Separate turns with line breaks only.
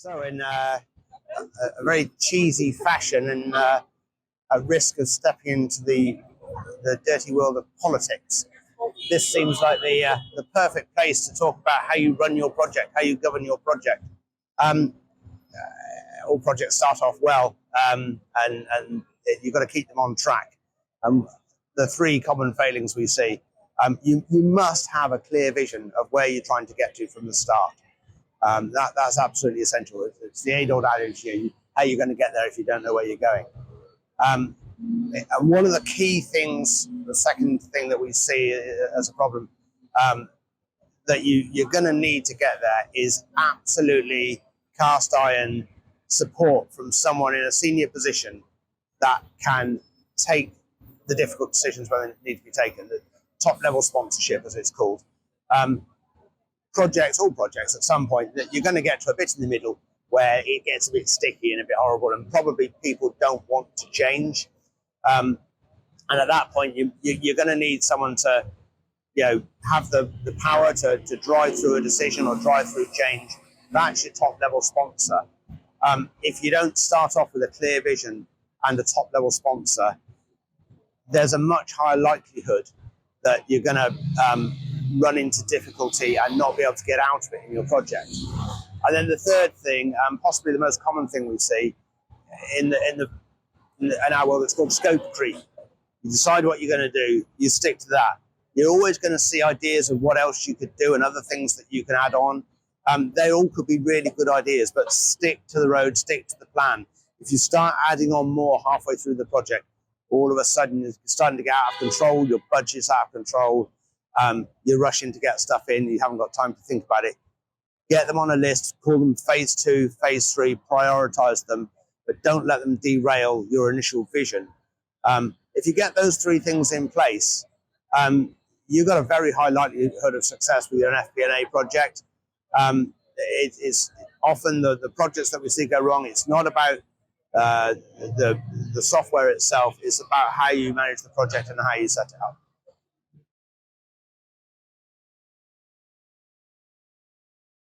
So in a very cheesy fashion and at risk of stepping into the dirty world of politics, this seems like the perfect place to talk about how you run your project, how you govern your project. All projects start off well, and you've got to keep them on track. The three common failings we see: you must have a clear vision of where you're trying to get to from the start. That's absolutely essential. It's the age-old adage, how are you going to get there if you don't know where you're going? And one of the key things, the second thing that we see as a problem, that you're going to need to get there is absolutely cast iron support from someone in a senior position that can take the difficult decisions when they need to be taken, the top-level sponsorship, as it's called. All projects at some point, that you're going to get to a bit in the middle where it gets a bit sticky and a bit horrible, and probably people don't want to change. And at that point, you're going to need someone to, have the power to drive through a decision or drive through change. That's your top-level sponsor. If you don't start off with a clear vision and a top-level sponsor, there's a much higher likelihood that you're going to run into difficulty and not be able to get out of it in your project. And then the third thing, possibly the most common thing we see in our world, it's called scope creep. You decide what you're going to do, you stick to that. You're always going to see ideas of what else you could do and other things that you can add on. They all could be really good ideas, but stick to the road, stick to the plan. If you start adding on more halfway through the project, all of a sudden you're starting to get out of control, your budget's out of control, you're rushing to get stuff in, you haven't got time to think about it. Get them on a list, call them phase 2, phase 3, prioritize them, but don't let them derail your initial vision. If you get those three things in place, you've got a very high likelihood of success with your FP&A project. It's often the projects that we see go wrong, it's not about the software itself, it's about how you manage the project and how you set it up.